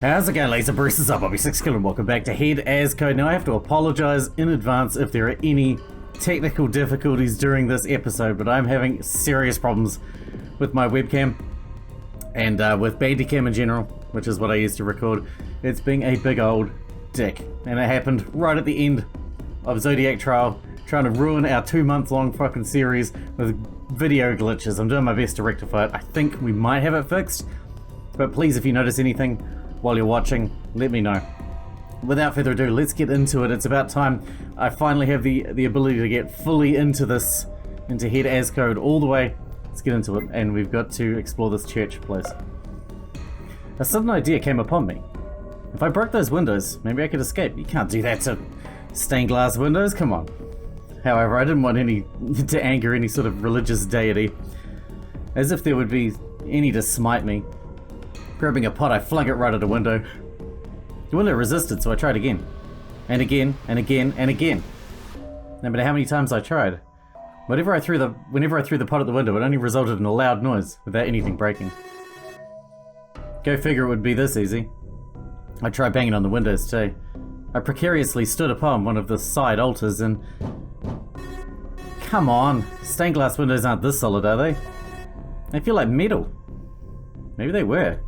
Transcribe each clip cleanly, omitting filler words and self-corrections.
How's it going, Laser Bruce? Up, I'll be Sixkilla and welcome back to Head as Code. Now I have to apologise in advance if there are any technical difficulties during this episode, but I'm having serious problems with my webcam and with Bandicam in general, which is what I use to record. It's being a big old dick, and it happened right at the end of Zodiac Trial, trying to ruin our 2-month-long fucking series with video glitches. I'm doing my best to rectify it. I think we might have it fixed, but please, if you notice anything while you're watching, let me know. Without further ado, let's get into it. It's about time I finally have the ability to get fully into this, into Head as Code all the way. Let's get into it, and we've got to explore this church place. A sudden idea came upon me. If I broke those windows, maybe I could escape. You can't do that to stained glass windows, come on. However, I didn't want to anger any sort of religious deity, as if there would be any to smite me. Grabbing a pot, I flung it right at a window. The window resisted, so I tried again. And again, and again, and again. No matter how many times I tried. Whenever I threw the pot at the window, it only resulted in a loud noise, without anything breaking. Go figure it would be this easy. I tried banging on the windows too. I precariously stood upon one of the side altars and... Come on, stained glass windows aren't this solid, are they? They feel like metal. Maybe they were.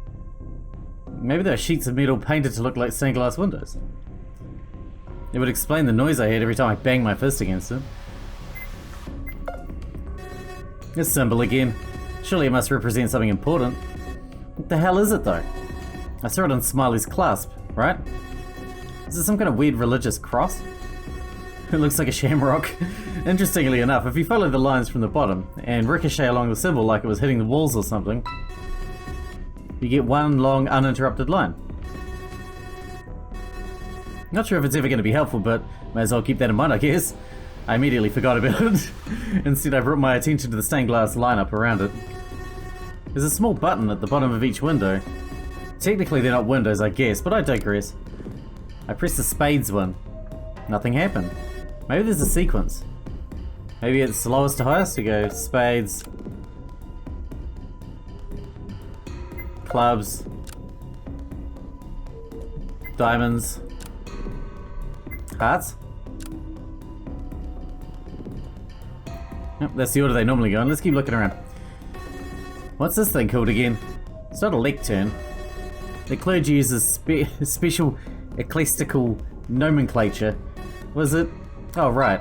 Maybe they were sheets of metal painted to look like stained glass windows. It would explain the noise I heard every time I banged my fist against it. This symbol again. Surely it must represent something important. What the hell is it though? I saw it on Smiley's clasp, right? Is it some kind of weird religious cross? It looks like a shamrock. Interestingly enough, if you follow the lines from the bottom and ricochet along the symbol like it was hitting the walls or something, you get one long uninterrupted line. Not sure if it's ever going to be helpful, but may as well keep that in mind, I guess. I immediately forgot about it. Instead, I brought my attention to the stained glass lineup around it. There's a small button at the bottom of each window. Technically they're not windows, I guess, but I digress. I pressed the spades one. Nothing happened. Maybe there's a sequence. Maybe it's lowest to highest. You go spades, clubs, diamonds, hearts. Yep, that's the order they normally go in. Let's keep looking around. What's this thing called again? It's not a lectern. The clergy uses special ecclesiastical nomenclature. Was it? Oh, right.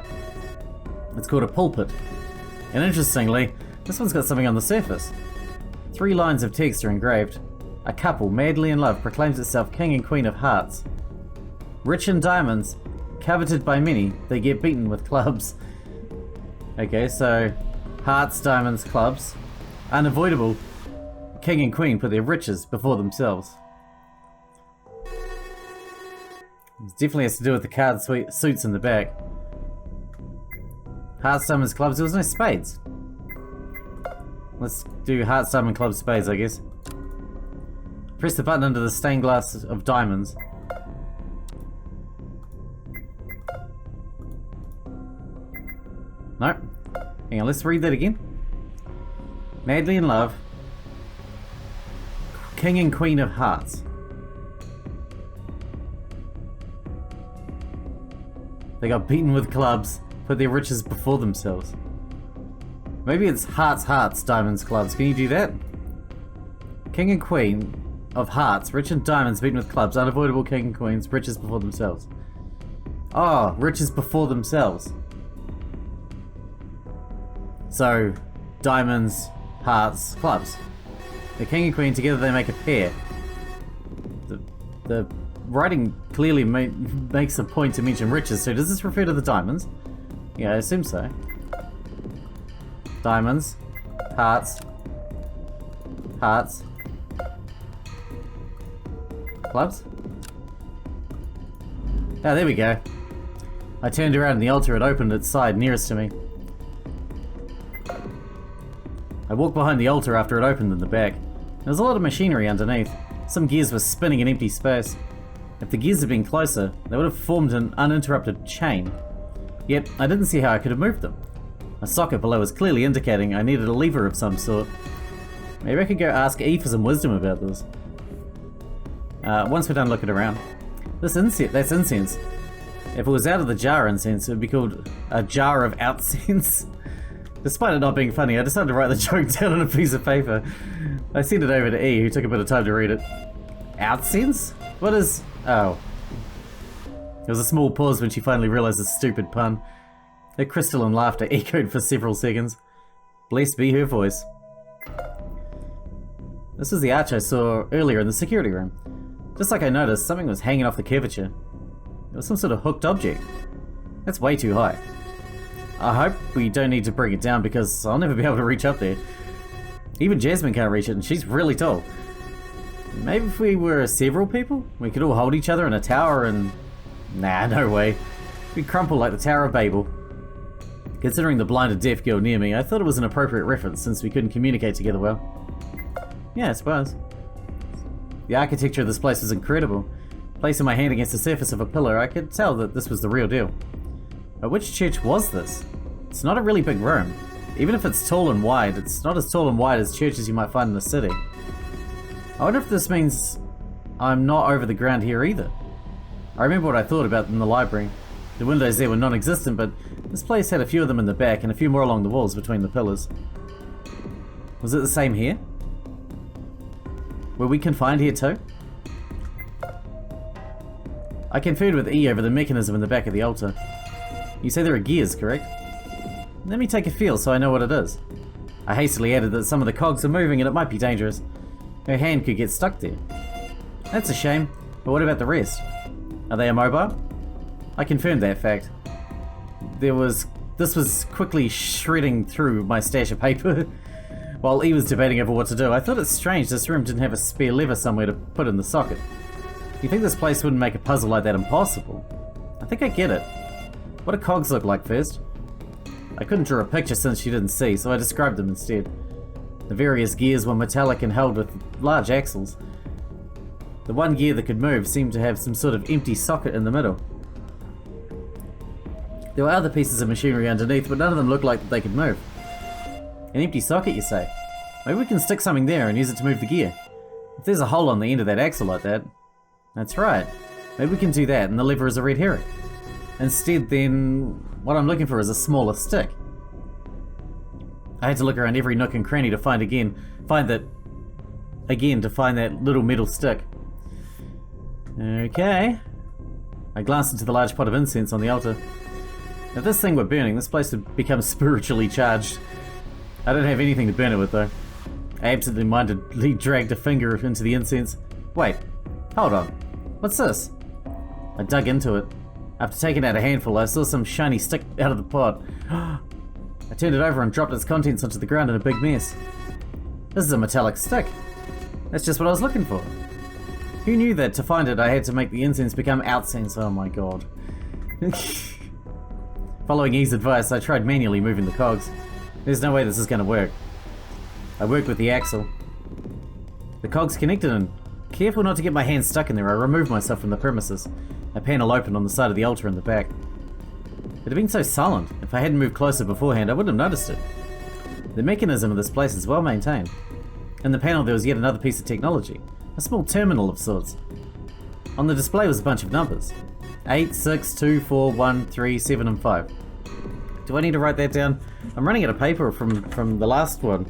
It's called a pulpit. And interestingly, this one's got something on the surface. 3 lines of text are engraved. A couple, madly in love, proclaims itself king and queen of hearts. Rich in diamonds, coveted by many, they get beaten with clubs. Okay, so hearts, diamonds, clubs. Unavoidable. King and queen put their riches before themselves. It definitely has to do with the card suits in the back. Hearts, diamonds, clubs. There was no spades. Let's do hearts, diamond, clubs, spades, I guess. Press the button under the stained glass of diamonds. No. Hang on, let's read that again. Madly in love. King and queen of hearts. They got beaten with clubs, put their riches before themselves. Maybe it's hearts, hearts, diamonds, clubs. Can you do that? King and queen of hearts, rich in diamonds, beaten with clubs, unavoidable king and queens, riches before themselves. Oh, riches before themselves. So, diamonds, hearts, clubs. The king and queen together they make a pair. The writing clearly makes a point to mention riches, so does this refer to the diamonds? Yeah, I assume so. Diamonds, hearts, hearts, clubs. Oh, there we go. I turned around and the altar had opened its side nearest to me. I walked behind the altar after it opened in the back. There was a lot of machinery underneath. Some gears were spinning in empty space. If the gears had been closer, they would have formed an uninterrupted chain. Yet, I didn't see how I could have moved them. A socket below was clearly indicating I needed a lever of some sort. Maybe I could go ask Eve for some wisdom about this. Once we're done looking around, that's incense. If it was out of the jar incense, it would be called a jar of outcense. Despite it not being funny, I decided to write the joke down on a piece of paper. I sent it over to E, who took a bit of time to read it. Outcense? What is... Oh. There was a small pause when she finally realised the stupid pun. Her crystalline laughter echoed for several seconds. Blessed be her voice. This was the arch I saw earlier in the security room. Just like I noticed, something was hanging off the curvature. It was some sort of hooked object. That's way too high. I hope we don't need to bring it down because I'll never be able to reach up there. Even Jasmine can't reach it and she's really tall. Maybe if we were several people, we could all hold each other in a tower and... Nah, no way. We'd crumple like the Tower of Babel. Considering the blinded deaf girl near me, I thought it was an appropriate reference since we couldn't communicate together well. Yeah, I suppose. The architecture of this place was incredible. Placing my hand against the surface of a pillar, I could tell that this was the real deal. But which church was this? It's not a really big room. Even if it's tall and wide, it's not as tall and wide as churches you might find in the city. I wonder if this means I'm not over the ground here either. I remember what I thought about in the library. The windows there were non-existent, but this place had a few of them in the back and a few more along the walls between the pillars. Was it the same here? Were we confined here too? I conferred with E over the mechanism in the back of the altar. You say there are gears, correct? Let me take a feel so I know what it is. I hastily added that some of the cogs are moving and it might be dangerous. Her hand could get stuck there. That's a shame, but what about the rest? Are they immobile? I confirmed that fact. This was quickly shredding through my stash of paper. While E was debating over what to do, I thought it's strange this room didn't have a spare lever somewhere to put in the socket. You think this place wouldn't make a puzzle like that impossible? I think I get it. What do cogs look like first? I couldn't draw a picture since she didn't see, so I described them instead. The various gears were metallic and held with large axles. The one gear that could move seemed to have some sort of empty socket in the middle. There were other pieces of machinery underneath, but none of them looked like they could move. An empty socket, you say? Maybe we can stick something there and use it to move the gear. If there's a hole on the end of that axle like that... That's right. Maybe we can do that and the lever is a red herring. Instead, then, what I'm looking for is a smaller stick. I had to look around every nook and cranny to find that little metal stick. Okay. I glanced into the large pot of incense on the altar. If this thing were burning, this place would become spiritually charged. I don't have anything to burn it with though. I absently dragged a finger into the incense. Wait, hold on. What's this? I dug into it. After taking out a handful, I saw some shiny stick out of the pot. I turned it over and dropped its contents onto the ground in a big mess. This is a metallic stick. That's just what I was looking for. Who knew that to find it I had to make the incense become outcense? Oh my god. Following E's advice, I tried manually moving the cogs. There's no way this is going to work. I worked with the axle. The cogs connected and, careful not to get my hand stuck in there, I removed myself from the premises. A panel opened on the side of the altar in the back. It had been so silent. If I hadn't moved closer beforehand, I wouldn't have noticed it. The mechanism of this place is well maintained. In the panel there was yet another piece of technology. A small terminal of sorts. On the display was a bunch of numbers. 8, 6, 2, 4, 1, 3, 7 and 5. Do I need to write that down? I'm running out of paper from the last one.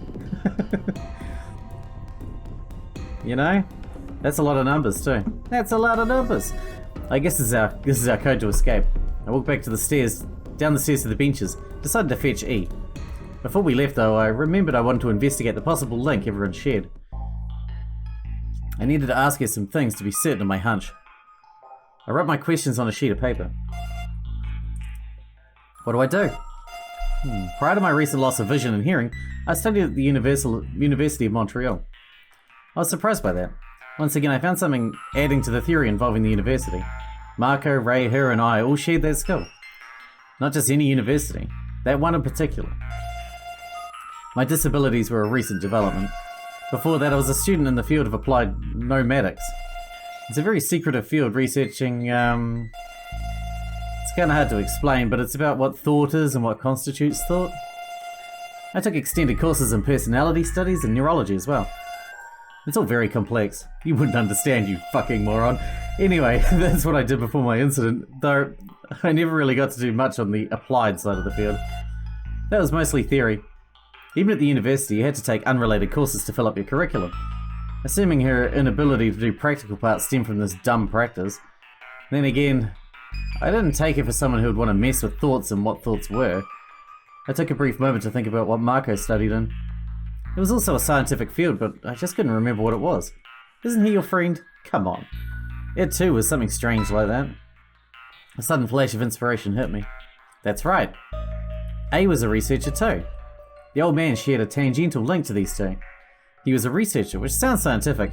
You know? That's a lot of numbers too. That's a lot of numbers! I guess this is our code to escape. I walked back to the stairs, down the stairs to the benches, decided to fetch E. Before we left though, I remembered I wanted to investigate the possible link everyone shared. I needed to ask her some things to be certain of my hunch. I wrote my questions on a sheet of paper. What do I do? Prior to my recent loss of vision and hearing, I studied at the University of Montreal. I was surprised by that. Once again, I found something adding to the theory involving the university. Marco, Ray, her and I all shared that skill. Not just any university, that one in particular. My disabilities were a recent development. Before that, I was a student in the field of applied nomadics. It's a very secretive field researching, it's kind of hard to explain, but it's about what thought is and what constitutes thought. I took extended courses in personality studies and neurology as well. It's all very complex. You wouldn't understand, you fucking moron. Anyway, that's what I did before my incident, though I never really got to do much on the applied side of the field. That was mostly theory. Even at the university, you had to take unrelated courses to fill up your curriculum. Assuming her inability to do practical parts stemmed from this dumb practice. Then again, I didn't take her for someone who would want to mess with thoughts and what thoughts were. I took a brief moment to think about what Marco studied in. It was also a scientific field, but I just couldn't remember what it was. Isn't he your friend? Come on. It too was something strange like that. A sudden flash of inspiration hit me. That's right. A was a researcher too. The old man shared a tangential link to these two. He was a researcher, which sounds scientific,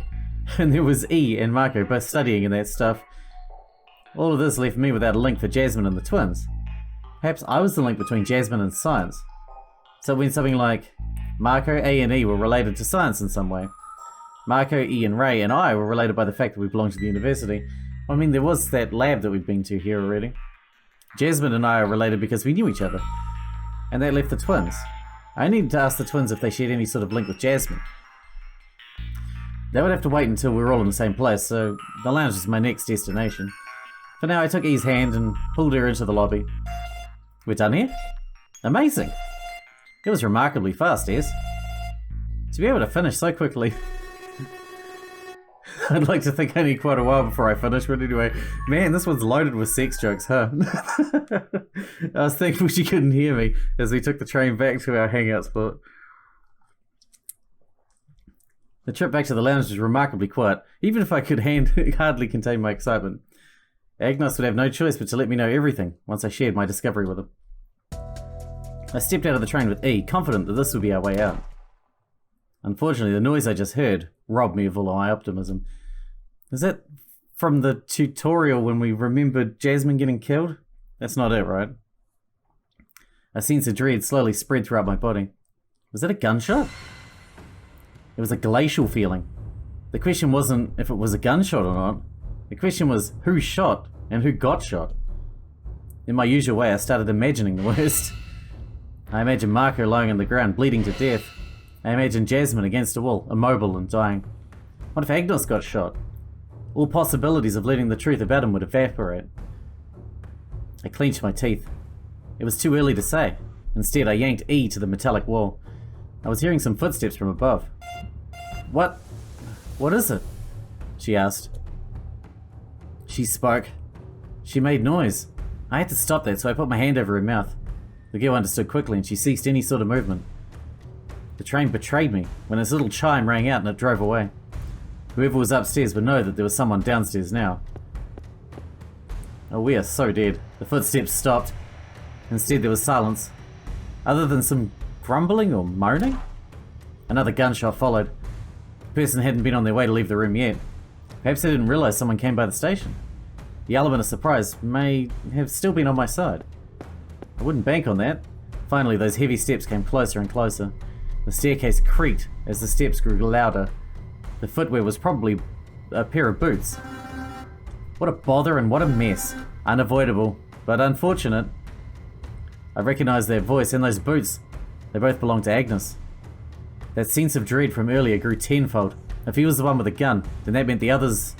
and there was E and Marco both studying in that stuff. All of this left me without a link for Jasmine and the twins. Perhaps I was the link between Jasmine and science. So it went something like, Marco, A and E were related to science in some way. Marco, E and Ray and I were related by the fact that we belonged to the university. I mean, there was that lab that we'd been to here already. Jasmine and I are related because we knew each other. And that left the twins. I needed to ask the twins if they shared any sort of link with Jasmine. They would have to wait until we were all in the same place, so the lounge was my next destination. For now, I took E's hand and pulled her into the lobby. We're done here? Amazing! It was remarkably fast, Es. To be able to finish so quickly. I'd like to think I need quite a while before I finish, but anyway. Man, this one's loaded with sex jokes, huh? I was thankful she couldn't hear me as we took the train back to our hangout spot. The trip back to the lounge was remarkably quiet, even if I could hardly contain my excitement. Agnos would have no choice but to let me know everything once I shared my discovery with him. I stepped out of the train with E, confident that this would be our way out. Unfortunately, the noise I just heard robbed me of all my optimism. Is that from the tutorial when we remembered Jasmine getting killed? That's not it, right? A sense of dread slowly spread throughout my body. Was that a gunshot? It was a glacial feeling. The question wasn't if it was a gunshot or not. The question was who shot and who got shot. In my usual way, I started imagining the worst. I imagined Marco lying on the ground, bleeding to death. I imagined Jasmine against a wall, immobile and dying. What if Agnos got shot? All possibilities of learning the truth about him would evaporate. I clenched my teeth. It was too early to say. Instead, I yanked E to the metallic wall. I was hearing some footsteps from above. What is it? She asked. She spoke. She made noise. I had to stop that, so I put my hand over her mouth. The girl understood quickly, and she ceased any sort of movement. The train betrayed me when its little chime rang out and it drove away. Whoever was upstairs would know that there was someone downstairs now. Oh, we are so dead. The footsteps stopped. Instead, there was silence. Other than some grumbling or moaning? Another gunshot followed. The person hadn't been on their way to leave the room yet. Perhaps they didn't realize someone came by the station. The element of surprise may have still been on my side. I wouldn't bank on that. Finally, those heavy steps came closer and closer. The staircase creaked as the steps grew louder. The footwear was probably a pair of boots. What a bother and what a mess. Unavoidable, but unfortunate. I recognized their voice and those boots. They both belonged to Agnes. That sense of dread from earlier grew tenfold. If he was the one with the gun, then that meant the others...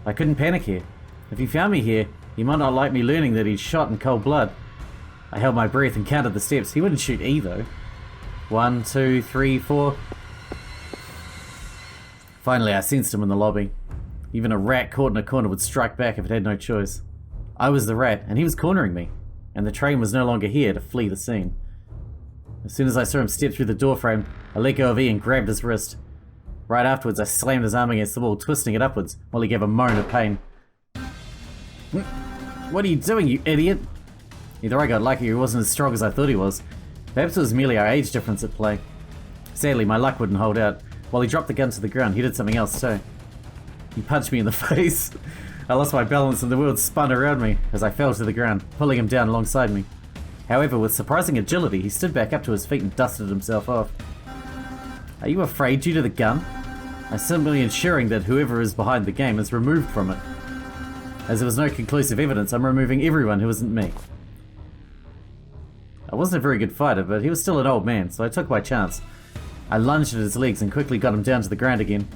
I couldn't panic here. If he found me here, he might not like me learning that he'd shot in cold blood. I held my breath and counted the steps. He wouldn't shoot E though. 1, 2, 3, 4. Finally, I sensed him in the lobby. Even a rat caught in a corner would strike back if it had no choice. I was the rat, and he was cornering me, and the train was no longer here to flee the scene. As soon as I saw him step through the doorframe, I let go of E and grabbed his wrist. Right afterwards, I slammed his arm against the wall, twisting it upwards, while he gave a moan of pain. What are you doing, you idiot? Either I got lucky or he wasn't as strong as I thought he was. Perhaps it was merely our age difference at play. Sadly, my luck wouldn't hold out. While he dropped the gun to the ground, he did something else too. He punched me in the face. I lost my balance and the world spun around me as I fell to the ground, pulling him down alongside me. However, with surprising agility, he stood back up to his feet and dusted himself off. Are you afraid due to the gun? I'm simply ensuring that whoever is behind the game is removed from it. As there was no conclusive evidence, I'm removing everyone who isn't me. I wasn't a very good fighter, but he was still an old man, so I took my chance. I lunged at his legs and quickly got him down to the ground again.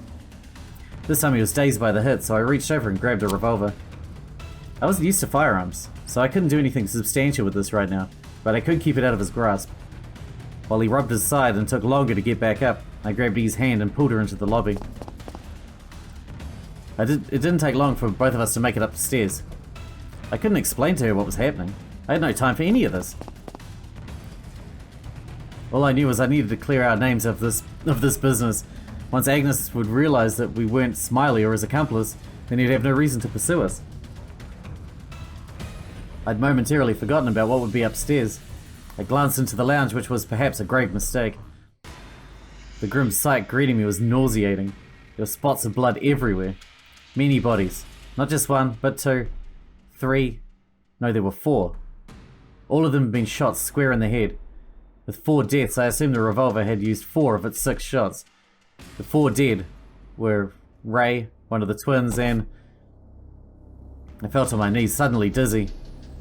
This time he was dazed by the hit, so I reached over and grabbed a revolver. I wasn't used to firearms, so I couldn't do anything substantial with this right now, but I could keep it out of his grasp. While he rubbed his side and took longer to get back up, I grabbed E's hand and pulled her into the lobby. It didn't take long for both of us to make it up the stairs. I couldn't explain to her what was happening. I had no time for any of this. All I knew was I needed to clear our names of this business. Once Agnes would realize that we weren't Smiley or his accomplice, then he'd have no reason to pursue us. I'd momentarily forgotten about what would be upstairs. I glanced into the lounge, which was perhaps a grave mistake. The grim sight greeting me was nauseating. There were spots of blood everywhere. Many bodies. Not just one, but two, three. No, there were four. All of them had been shot square in the head. With 4 deaths, I assumed the revolver had used 4 of its 6 shots. The 4 dead were Ray, one of the twins, and... I fell to my knees, suddenly dizzy.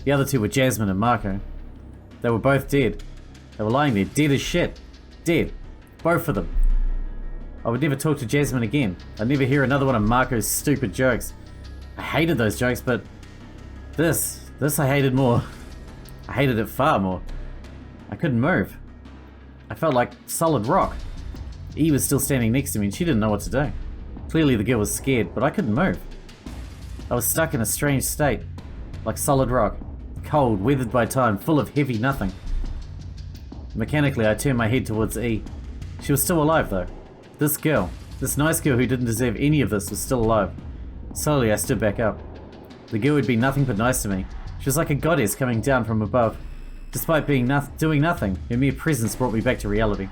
The other 2 were Jasmine and Marco. They were both dead. They were lying there, dead as shit. Dead. Both of them. I would never talk to Jasmine again. I'd never hear another one of Marco's stupid jokes. I hated those jokes, but... This I hated more. I hated it far more. I couldn't move. I felt like solid rock. E was still standing next to me and she didn't know what to do. Clearly the girl was scared, but I couldn't move. I was stuck in a strange state. Like solid rock. Cold, weathered by time, full of heavy nothing. Mechanically I turned my head towards E. She was still alive though. This girl, this nice girl who didn't deserve any of this, was still alive. Slowly I stood back up. The girl had been nothing but nice to me. She was like a goddess coming down from above. Despite doing nothing, her mere presence brought me back to reality.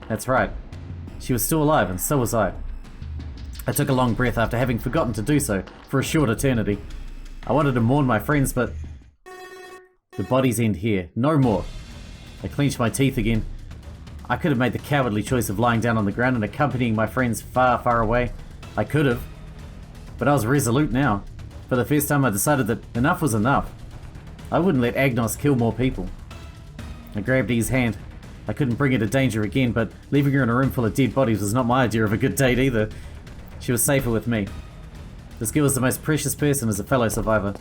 That's right. She was still alive, and so was I. I took a long breath after having forgotten to do so for a short eternity. I wanted to mourn my friends, but... The bodies end here. No more. I clenched my teeth again. I could have made the cowardly choice of lying down on the ground and accompanying my friends far, far away. I could have. But I was resolute now. For the first time I decided that enough was enough. I wouldn't let Agnos kill more people. I grabbed E's hand. I couldn't bring her to danger again, but leaving her in a room full of dead bodies was not my idea of a good date either. She was safer with me. This girl was the most precious person as a fellow survivor.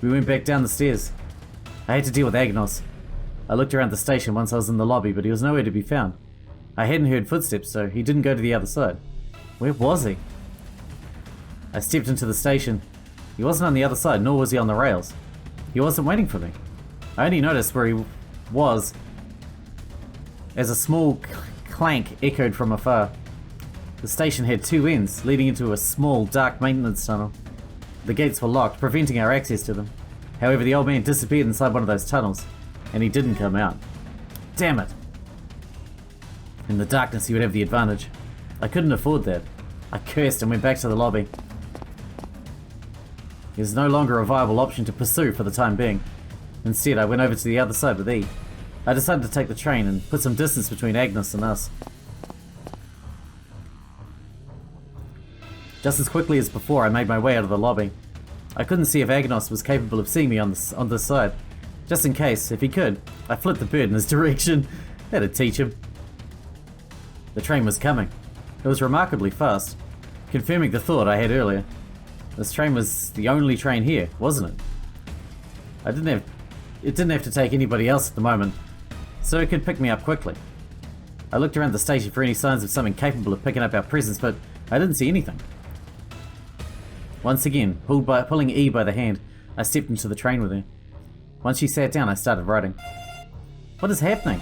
We went back down the stairs. I had to deal with Agnos. I looked around the station once I was in the lobby, but he was nowhere to be found. I hadn't heard footsteps, so he didn't go to the other side. Where was he? I stepped into the station. He wasn't on the other side, nor was he on the rails. He wasn't waiting for me. I only noticed where he was as a small clank echoed from afar. The station had 2 ends, leading into a small, dark maintenance tunnel. The gates were locked, preventing our access to them. However, the old man disappeared inside one of those tunnels, and he didn't come out. Damn it! In the darkness, he would have the advantage. I couldn't afford that. I cursed and went back to the lobby. It was no longer a viable option to pursue for the time being. Instead, I went over to the other side with E. I decided to take the train and put some distance between Agnes and us. Just as quickly as before, I made my way out of the lobby. I couldn't see if Agnos was capable of seeing me on this side. Just in case, if he could, I flipped the bird in his direction. That'd teach him. The train was coming. It was remarkably fast, confirming the thought I had earlier. This train was the only train here, wasn't it? It didn't have to take anybody else at the moment, so it could pick me up quickly. I looked around the station for any signs of something capable of picking up our presence, but I didn't see anything. Once again, pulling E by the hand, I stepped into the train with her. Once she sat down, I started writing. What is happening?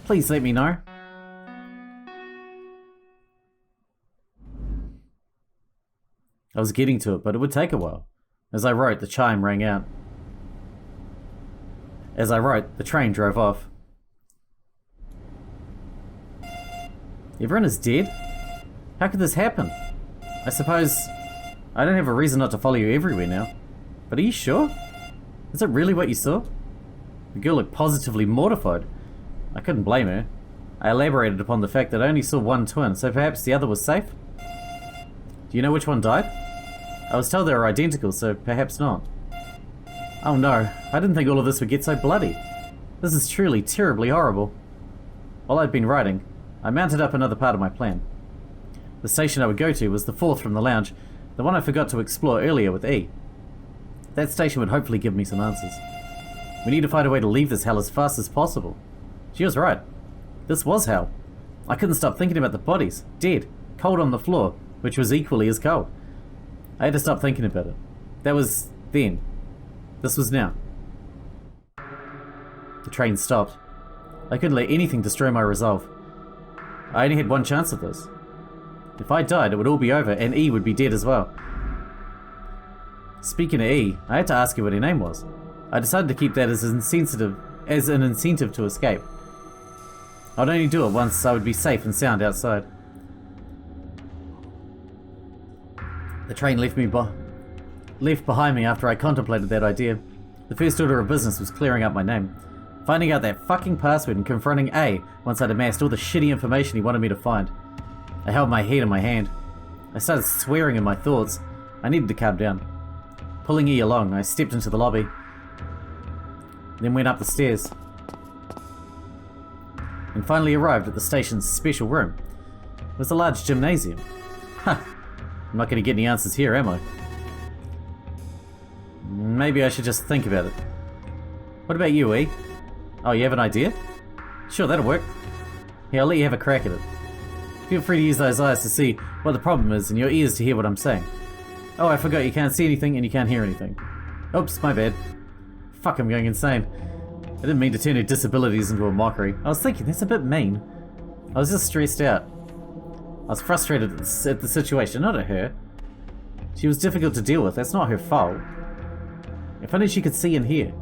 Please let me know. I was getting to it, but it would take a while. As I wrote, the chime rang out. As I wrote, the train drove off. Everyone is dead? How could this happen? I suppose I don't have a reason not to follow you everywhere now. But are you sure? Is it really what you saw? The girl looked positively mortified. I couldn't blame her. I elaborated upon the fact that I only saw one twin, so perhaps the other was safe? Do you know which one died? I was told they were identical, so perhaps not. Oh no, I didn't think all of this would get so bloody. This is truly terribly horrible. While I'd been writing, I mounted up another part of my plan. The station I would go to was the fourth from the lounge, the one I forgot to explore earlier with E. That station would hopefully give me some answers. We need to find a way to leave this hell as fast as possible. She was right. This was hell. I couldn't stop thinking about the bodies, dead, cold on the floor, which was equally as cold. I had to stop thinking about it. That was then. This was now. The train stopped. I couldn't let anything destroy my resolve. I only had one chance of this. If I died, it would all be over, and E would be dead as well. Speaking of E, I had to ask her what her name was. I decided to keep that as an incentive to escape. I'd only do it once I would be safe and sound outside. The train left behind me after I contemplated that idea. The first order of business was clearing up my name, finding out that fucking password and confronting A once I'd amassed all the shitty information he wanted me to find. I held my head in my hand. I started swearing in my thoughts. I needed to calm down. Pulling E along, I stepped into the lobby, then went up the stairs, and finally arrived at the station's special room. It was a large gymnasium. Huh. I'm not going to get any answers here, am I? Maybe I should just think about it. What about you, E? Oh, you have an idea? Sure, that'll work. Here, I'll let you have a crack at it. Feel free to use those eyes to see what the problem is and your ears to hear what I'm saying. Oh, I forgot you can't see anything and you can't hear anything. Oops, my bad. Fuck, I'm going insane. I didn't mean to turn her disabilities into a mockery. I was thinking, that's a bit mean. I was just stressed out. I was frustrated at the situation, not at her. She was difficult to deal with, that's not her fault. If only she could see and hear.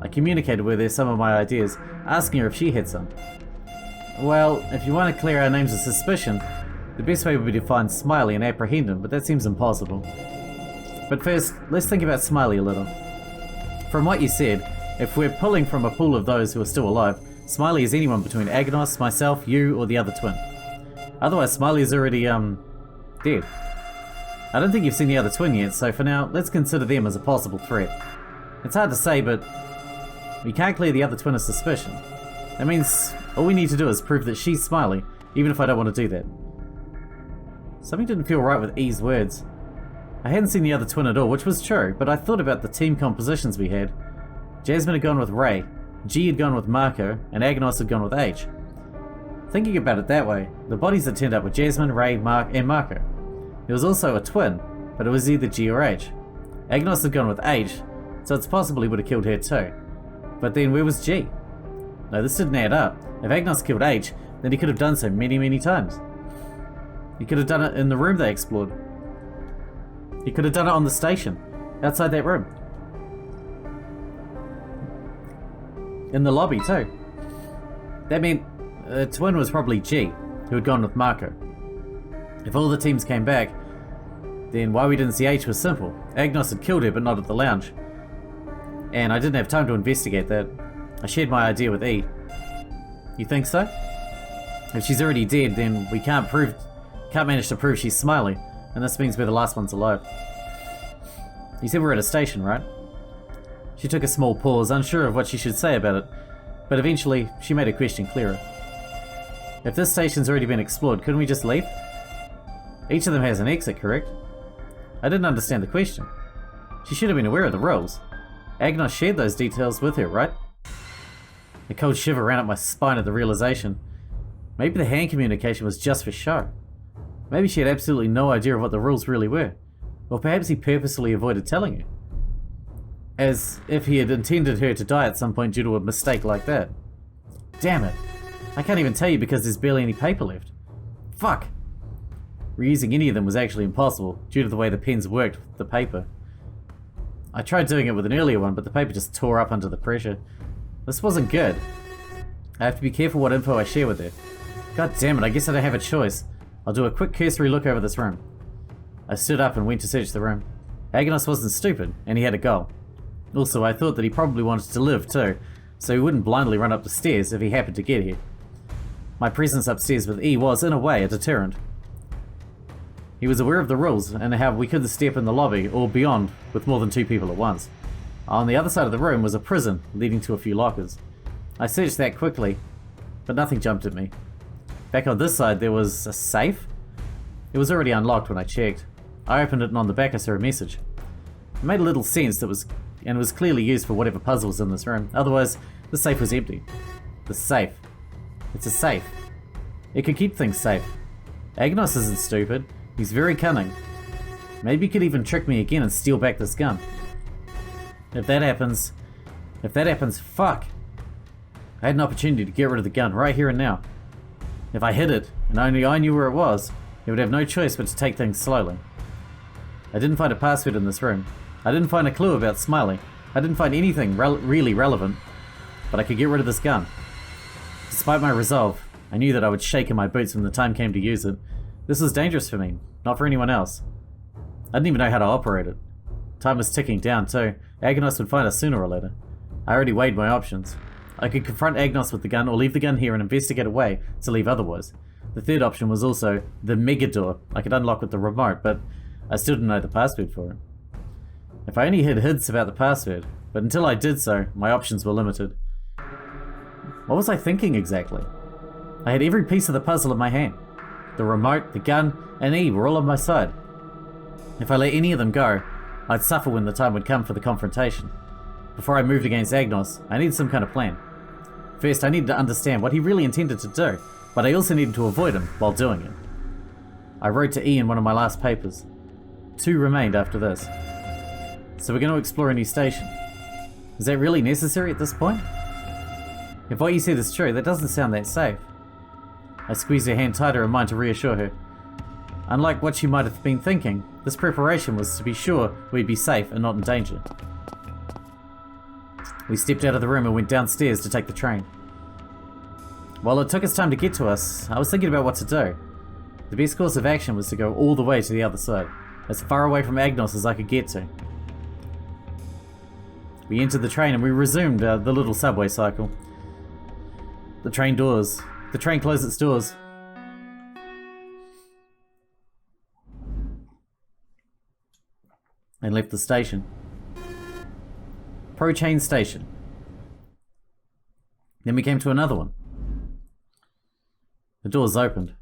I communicated with her some of my ideas, asking her if she had some. Well, if you want to clear our names of suspicion, the best way would be to find Smiley and apprehend him, but that seems impossible. But first, let's think about Smiley a little. From what you said, if we're pulling from a pool of those who are still alive, Smiley is anyone between Agnos, myself, you, or the other twin. Otherwise, Smiley is already, dead. I don't think you've seen the other twin yet, so for now, let's consider them as a possible threat. It's hard to say, but we can't clear the other twin of suspicion. That means all we need to do is prove that she's Smiley, even if I don't want to do that. Something didn't feel right with E's words. I hadn't seen the other twin at all, which was true, but I thought about the team compositions we had. Jasmine had gone with Ray, G had gone with Marco, and Agnos had gone with H. Thinking about it that way, the bodies that turned up were Jasmine, Ray, Mark, and Marco. There was also a twin, but it was either G or H. Agnos had gone with H, so it's possible he would have killed her too. But then where was G? No, this didn't add up. If Agnos killed H, then he could have done so many times. He could have done it in the room they explored. He could have done it on the station, outside that room. In the lobby too. That meant the twin was probably G, who had gone with Marco. If all the teams came back, then why we didn't see H was simple. Agnos had killed her, but not at the lounge. And I didn't have time to investigate that. I shared my idea with E. You think so? If she's already dead, then we can't manage to prove she's Smiley, and this means we're the last ones alive. You said we're at a station, right? She took a small pause, unsure of what she should say about it, but eventually she made her question clearer. If this station's already been explored, couldn't we just leave? Each of them has an exit, correct? I didn't understand the question. She should have been aware of the rules. Agnos shared those details with her, right? A cold shiver ran up my spine at the realization. Maybe the hand communication was just for show. Maybe she had absolutely no idea of what the rules really were. Or perhaps he purposely avoided telling her. As if he had intended her to die at some point due to a mistake like that. Damn it. I can't even tell you because there's barely any paper left. Fuck. Reusing any of them was actually impossible due to the way the pens worked with the paper. I tried doing it with an earlier one, but the paper just tore up under the pressure. This wasn't good. I have to be careful what info I share with her. God damn it, I guess I don't have a choice. I'll do a quick cursory look over this room. I stood up and went to search the room. Agnos wasn't stupid, and he had a goal. Also, I thought that he probably wanted to live too, so he wouldn't blindly run up the stairs if he happened to get here. My presence upstairs with E was, in a way, a deterrent. He was aware of the rules and how we couldn't step in the lobby or beyond with more than 2 people at once. On the other side of the room was a prison leading to a few lockers. I searched that quickly, but nothing jumped at me. Back on this side, there was a safe. It was already unlocked when I checked. I opened it and on the back I saw a message. It made a little sense and it was clearly used for whatever puzzle was in this room. Otherwise, the safe was empty. The safe. It's a safe. It could keep things safe. Agnos isn't stupid. He's very cunning. Maybe he could even trick me again and steal back this gun. If that happens, fuck. I had an opportunity to get rid of the gun right here and now. If I hid it, and only I knew where it was, he would have no choice but to take things slowly. I didn't find a password in this room. I didn't find a clue about Smiley. I didn't find anything really relevant. But I could get rid of this gun. Despite my resolve, I knew that I would shake in my boots when the time came to use it. This was dangerous for me, not for anyone else. I didn't even know how to operate it. Time was ticking down too. Agnos would find us sooner or later. I already weighed my options. I could confront Agnos with the gun or leave the gun here and investigate a way to leave otherwise. The third option was also the mega door I could unlock with the remote, but I still didn't know the password for it. If I only had hints about the password, but until I did so, my options were limited. What was I thinking exactly? I had every piece of the puzzle in my hand. The remote, the gun, and Eve were all on my side. If I let any of them go, I'd suffer when the time would come for the confrontation. Before I moved against Agnos, I needed some kind of plan. First, I needed to understand what he really intended to do, but I also needed to avoid him while doing it. I wrote to E in one of my last papers. 2 remained after this. So we're going to explore a new station. Is that really necessary at this point? If what you said is true, that doesn't sound that safe. I squeezed her hand tighter in mine to reassure her. Unlike what she might have been thinking, this preparation was to be sure we'd be safe and not in danger. We stepped out of the room and went downstairs to take the train. While it took us time to get to us, I was thinking about what to do. The best course of action was to go all the way to the other side, as far away from Agnos as I could get to. We entered the train and we resumed the little subway cycle. The train closed its doors. And left the station. Pro-chain station. Then we came to another one. The doors opened.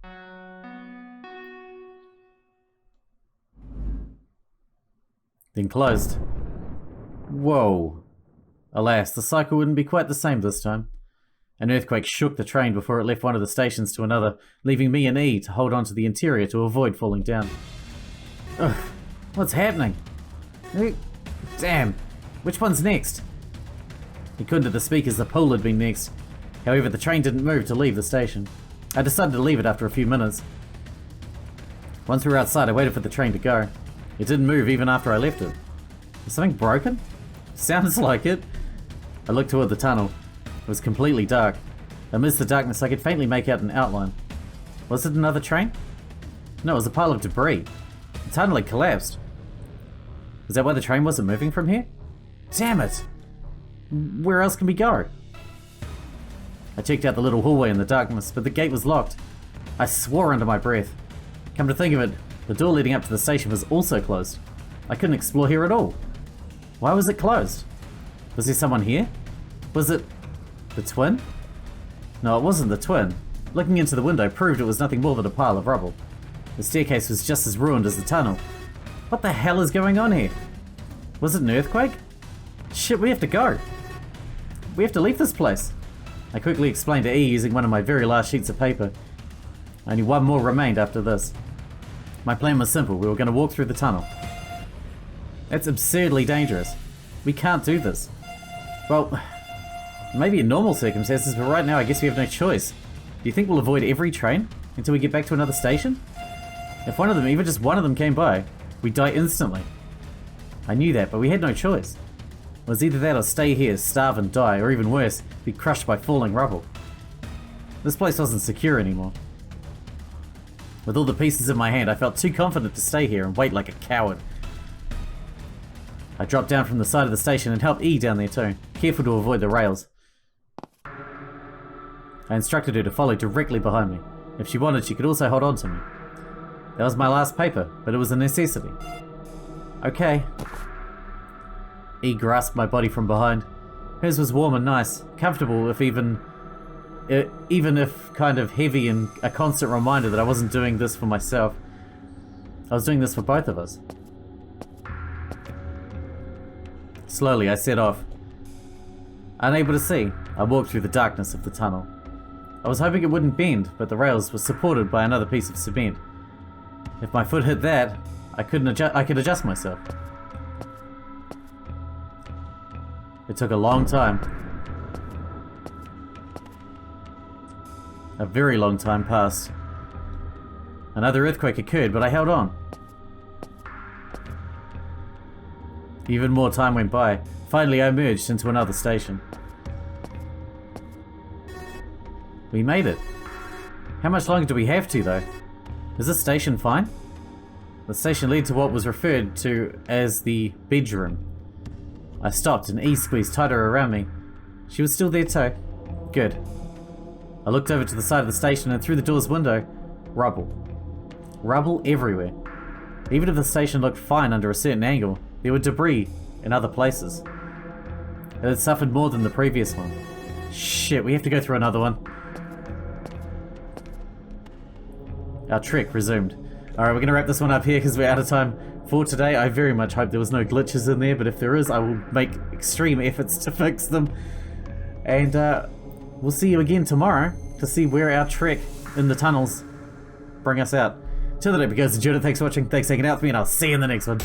Then closed. Whoa. Alas, the cycle wouldn't be quite the same this time. An earthquake shook the train before it left one of the stations to another, leaving me and E to hold on to the interior to avoid falling down. Ugh, what's happening? Damn, which one's next? He couldn't have the speakers the pool had been next. However, the train didn't move to leave the station. I decided to leave it after a few minutes. Once we were outside, I waited for the train to go. It didn't move even after I left it. Was something broken? Sounds like it. I looked toward the tunnel. It was completely dark. Amidst the darkness, I could faintly make out an outline. Was it another train? No, it was a pile of debris. The tunnel had collapsed. Is that why the train wasn't moving from here? Damn it! Where else can we go? I checked out the little hallway in the darkness, but the gate was locked. I swore under my breath. Come to think of it, the door leading up to the station was also closed. I couldn't explore here at all. Why was it closed? Was there someone here? Was it the twin? No, it wasn't the twin. Looking into the window proved it was nothing more than a pile of rubble. The staircase was just as ruined as the tunnel. What the hell is going on here? Was it an earthquake? Shit, we have to go. We have to leave this place. I quickly explained to E using one of my very last sheets of paper. Only one more remained after this. My plan was simple. We were going to walk through the tunnel. That's absurdly dangerous. We can't do this. Well, maybe in normal circumstances, but right now I guess we have no choice. Do you think we'll avoid every train until we get back to another station? If one of them, even just one of them came by, we'd die instantly. I knew that, but we had no choice. It was either that or stay here, starve and die, or even worse, be crushed by falling rubble. This place wasn't secure anymore. With all the pieces in my hand, I felt too confident to stay here and wait like a coward. I dropped down from the side of the station and helped E down there too, careful to avoid the rails. I instructed her to follow directly behind me. If she wanted, she could also hold on to me. That was my last paper, but it was a necessity. Okay. E grasped my body from behind. Hers was warm and nice, comfortable if even even if kind of heavy and a constant reminder that I wasn't doing this for myself. I was doing this for both of us. Slowly, I set off. Unable to see, I walked through the darkness of the tunnel. I was hoping it wouldn't bend, but the rails were supported by another piece of cement. If my foot hit that, I could adjust myself. It took a long time. A very long time passed. Another earthquake occurred, but I held on. Even more time went by. Finally, I emerged into another station. We made it. How much longer do we have to, though? Is this station fine? The station led to what was referred to as the bedroom. I stopped and Eve squeezed tighter around me. She was still there too. Good. I looked over to the side of the station and through the door's window, rubble. Rubble everywhere. Even if the station looked fine under a certain angle, there were debris in other places. It had suffered more than the previous one. Shit, we have to go through another one. Our trek resumed. Alright, we're going to wrap this one up here because we're out of time for today. I very much hope there was no glitches in there, but if there is, I will make extreme efforts to fix them. And we'll see you again tomorrow to see where our trek in the tunnels bring us out. Till the day, because enjoyed it. Thanks for watching, thanks for hanging out with me, and I'll see you in the next one.